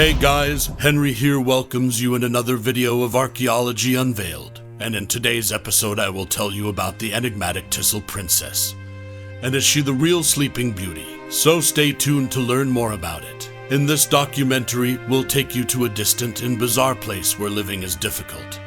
Hey guys, Henry here welcomes you in another video of Archaeology Unveiled, and in today's episode I will tell you about the Enigmatic Tisul Princess. And is she the real Sleeping Beauty? So stay tuned to learn more about it. In this documentary, we'll take you to a distant and bizarre place where living is difficult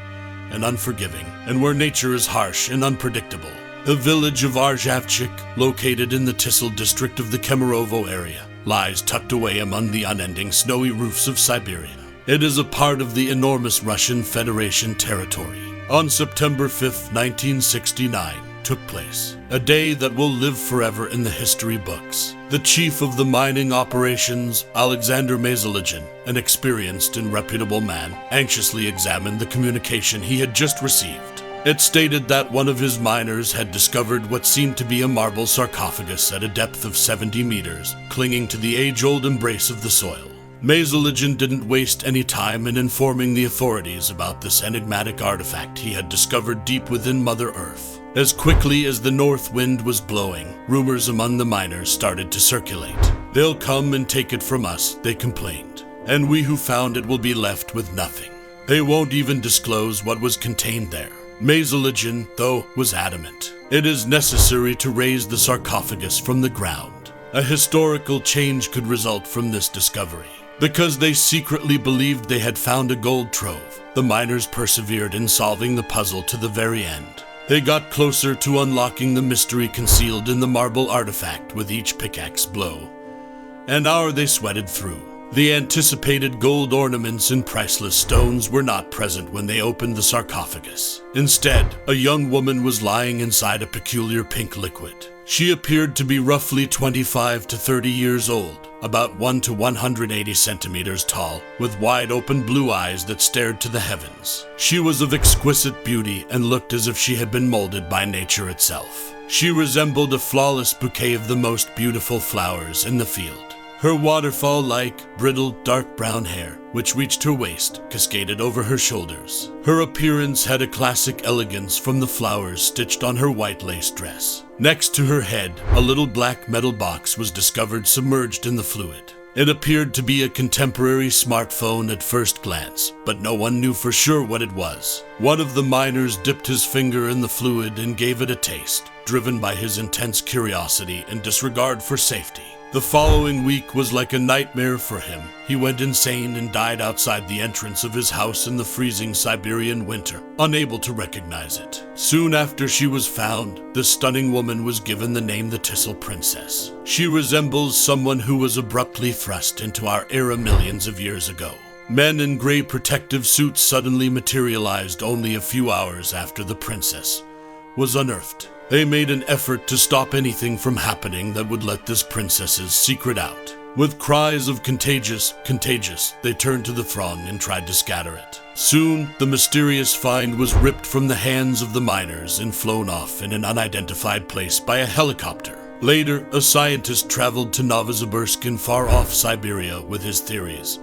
and unforgiving, and where nature is harsh and unpredictable. The village of Rzhavchik, located in the Tisul district of the Kemerovo area, lies tucked away among the unending snowy roofs of Siberia. It is a part of the enormous Russian Federation territory. On September 5th, 1969, took place a day that will live forever in the history books. The chief of the mining operations, Alexander Masaligin, an experienced and reputable man, anxiously examined the communication he had just received. It stated that one of his miners had discovered what seemed to be a marble sarcophagus at a depth of 70 meters, clinging to the age-old embrace of the soil. Masaligin didn't waste any time in informing the authorities about this enigmatic artifact he had discovered deep within Mother Earth. As quickly as the north wind was blowing, rumors among the miners started to circulate. "They'll come and take it from us," they complained, "and we who found it will be left with nothing. They won't even disclose what was contained there." Masaligin, though, was adamant. It is necessary to raise the sarcophagus from the ground. A historical change could result from this discovery. Because they secretly believed they had found a gold trove, the miners persevered in solving the puzzle to the very end. They got closer to unlocking the mystery concealed in the marble artifact with each pickaxe blow. An hour they sweated through. The anticipated gold ornaments and priceless stones were not present when they opened the sarcophagus. Instead, a young woman was lying inside a peculiar pink liquid. She appeared to be roughly 25 to 30 years old, about 1 to 180 centimeters tall, with wide-open blue eyes that stared to the heavens. She was of exquisite beauty and looked as if she had been molded by nature itself. She resembled a flawless bouquet of the most beautiful flowers in the field. Her waterfall-like, brittle, dark brown hair, which reached her waist, cascaded over her shoulders. Her appearance had a classic elegance from the flowers stitched on her white lace dress. Next to her head, a little black metal box was discovered submerged in the fluid. It appeared to be a contemporary smartphone at first glance, but no one knew for sure what it was. One of the miners dipped his finger in the fluid and gave it a taste, driven by his intense curiosity and disregard for safety. The following week was like a nightmare for him. He went insane and died outside the entrance of his house in the freezing Siberian winter, unable to recognize it. Soon after she was found, the stunning woman was given the name the Tisul Princess. She resembles someone who was abruptly thrust into our era millions of years ago. Men in gray protective suits suddenly materialized only a few hours after the princess was unearthed. They made an effort to stop anything from happening that would let this princess's secret out. With cries of contagious, contagious, they turned to the throng and tried to scatter it. Soon, the mysterious find was ripped from the hands of the miners and flown off in an unidentified place by a helicopter. Later, a scientist traveled to Novosibirsk in far-off Siberia with his theories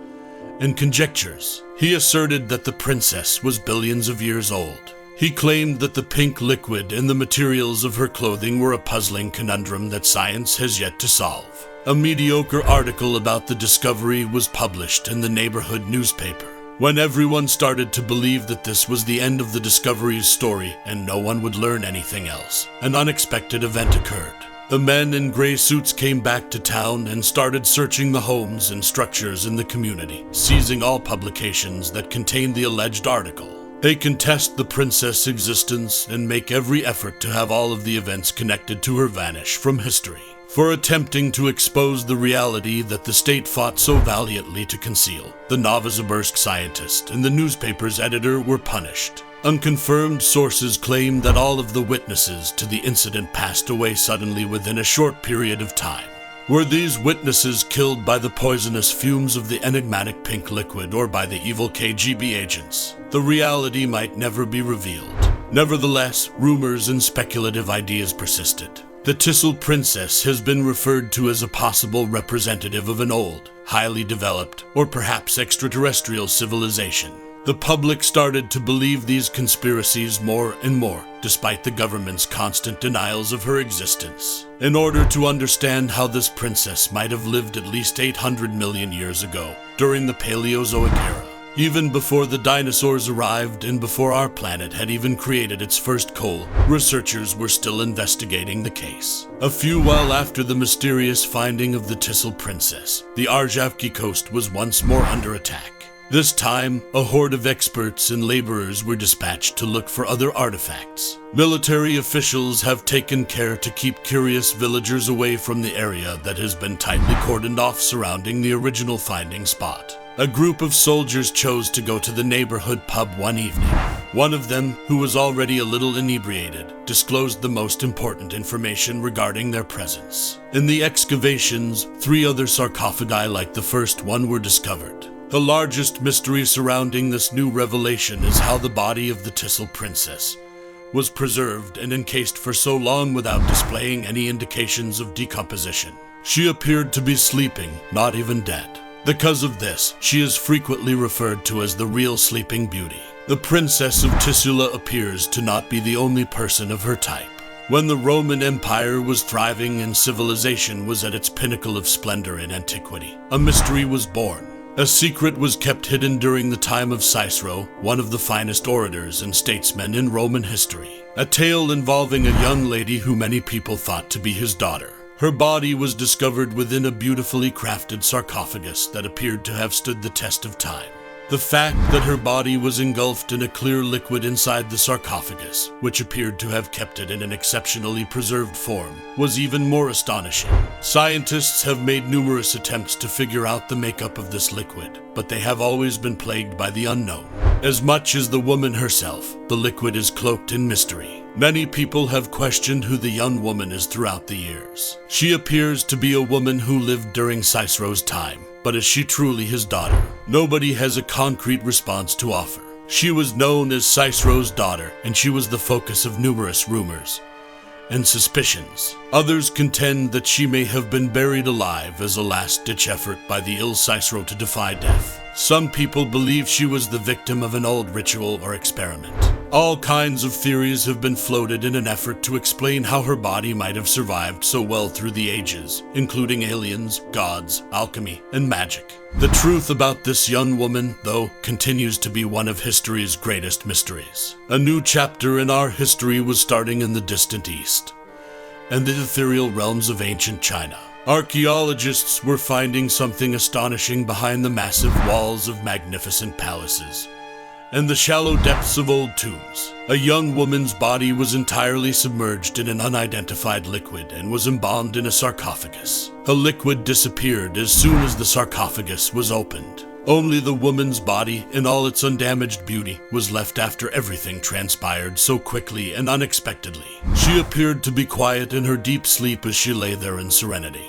and conjectures. He asserted that the princess was billions of years old. He claimed that the pink liquid and the materials of her clothing were a puzzling conundrum that science has yet to solve. A mediocre article about the discovery was published in the neighborhood newspaper. When everyone started to believe that this was the end of the discovery's story and no one would learn anything else, an unexpected event occurred. The men in gray suits came back to town and started searching the homes and structures in the community, seizing all publications that contained the alleged article. They contest the princess' existence and make every effort to have all of the events connected to her vanish from history. For attempting to expose the reality that the state fought so valiantly to conceal, the Novosibirsk scientist and the newspaper's editor were punished. Unconfirmed sources claim that all of the witnesses to the incident passed away suddenly within a short period of time. Were these witnesses killed by the poisonous fumes of the enigmatic pink liquid or by the evil KGB agents? The reality might never be revealed. Nevertheless, rumors and speculative ideas persisted. The Tisul Princess has been referred to as a possible representative of an old, highly developed, or perhaps extraterrestrial civilization. The public started to believe these conspiracies more and more, despite the government's constant denials of her existence. In order to understand how this princess might have lived at least 800 million years ago, during the Paleozoic era, even before the dinosaurs arrived and before our planet had even created its first coal, researchers were still investigating the case. A few while after the mysterious finding of the Tisul Princess, the Rzhavchik coast was once more under attack. This time, a horde of experts and laborers were dispatched to look for other artifacts. Military officials have taken care to keep curious villagers away from the area that has been tightly cordoned off surrounding the original finding spot. A group of soldiers chose to go to the neighborhood pub one evening. One of them, who was already a little inebriated, disclosed the most important information regarding their presence. In the excavations, 3 other sarcophagi like the first one were discovered. The largest mystery surrounding this new revelation is how the body of the Tisul Princess was preserved and encased for so long without displaying any indications of decomposition. She appeared to be sleeping, not even dead. Because of this, she is frequently referred to as the real Sleeping Beauty. The Princess of Tisula appears to not be the only person of her type. When the Roman Empire was thriving and civilization was at its pinnacle of splendor in antiquity, a mystery was born. A secret was kept hidden during the time of Cicero, one of the finest orators and statesmen in Roman history. A tale involving a young lady who many people thought to be his daughter. Her body was discovered within a beautifully crafted sarcophagus that appeared to have stood the test of time. The fact that her body was engulfed in a clear liquid inside the sarcophagus, which appeared to have kept it in an exceptionally preserved form, was even more astonishing. Scientists have made numerous attempts to figure out the makeup of this liquid, but they have always been plagued by the unknown. As much as the woman herself, the liquid is cloaked in mystery. Many people have questioned who the young woman is throughout the years. She appears to be a woman who lived during Cicero's time, but is she truly his daughter? Nobody has a concrete response to offer. She was known as Cicero's daughter, and she was the focus of numerous rumors and suspicions. Others contend that she may have been buried alive as a last-ditch effort by the ill Cicero to defy death. Some people believe she was the victim of an old ritual or experiment. All kinds of theories have been floated in an effort to explain how her body might have survived so well through the ages, including aliens, gods, alchemy, and magic. The truth about this young woman, though, continues to be one of history's greatest mysteries. A new chapter in our history was starting in the distant East and the ethereal realms of ancient China. Archaeologists were finding something astonishing behind the massive walls of magnificent palaces and the shallow depths of old tombs. A young woman's body was entirely submerged in an unidentified liquid and was embalmed in a sarcophagus. The liquid disappeared as soon as the sarcophagus was opened. Only the woman's body, in all its undamaged beauty, was left after everything transpired so quickly and unexpectedly. She appeared to be quiet in her deep sleep as she lay there in serenity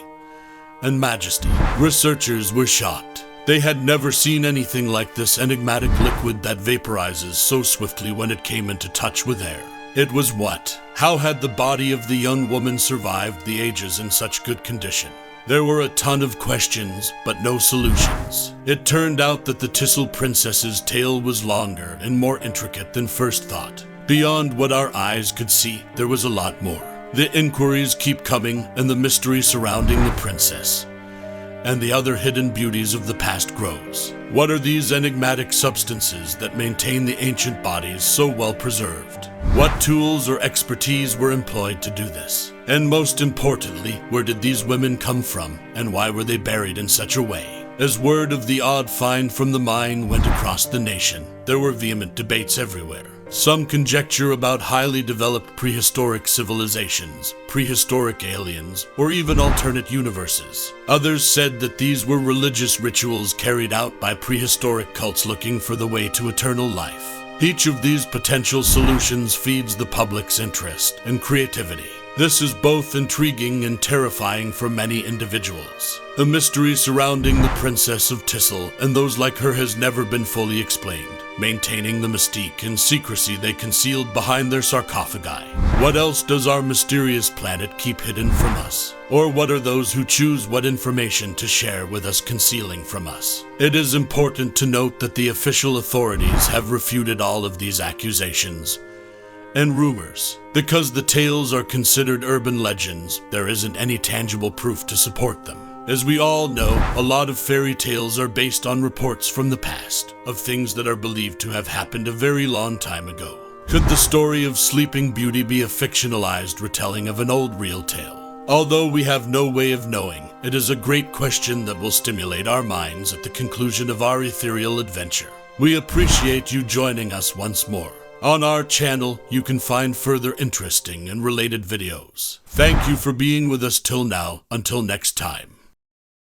and majesty. Researchers were shocked. They had never seen anything like this enigmatic liquid that vaporizes so swiftly when it came into touch with air. It was what? How had the body of the young woman survived the ages in such good condition? There were a ton of questions, but no solutions. It turned out that the Tisul Princess's tale was longer and more intricate than first thought. Beyond what our eyes could see, there was a lot more. The inquiries keep coming, and the mystery surrounding the princess and the other hidden beauties of the past grows. What are these enigmatic substances that maintain the ancient bodies so well preserved? What tools or expertise were employed to do this? And most importantly, where did these women come from, and why were they buried in such a way? As word of the odd find from the mine went across the nation, there were vehement debates everywhere. Some conjecture about highly developed prehistoric civilizations, prehistoric aliens, or even alternate universes. Others said that these were religious rituals carried out by prehistoric cults looking for the way to eternal life. Each of these potential solutions feeds the public's interest and creativity. This is both intriguing and terrifying for many individuals. The mystery surrounding the Princess of Tisul and those like her has never been fully explained, maintaining the mystique and secrecy they concealed behind their sarcophagi. What else does our mysterious planet keep hidden from us? Or what are those who choose what information to share with us concealing from us? It is important to note that the official authorities have refuted all of these accusations and rumors. Because the tales are considered urban legends, there isn't any tangible proof to support them. As we all know, a lot of fairy tales are based on reports from the past, of things that are believed to have happened a very long time ago. Could the story of Sleeping Beauty be a fictionalized retelling of an old real tale? Although we have no way of knowing, it is a great question that will stimulate our minds at the conclusion of our ethereal adventure. We appreciate you joining us once more. On our channel, you can find further interesting and related videos. Thank you for being with us till now. Until next time.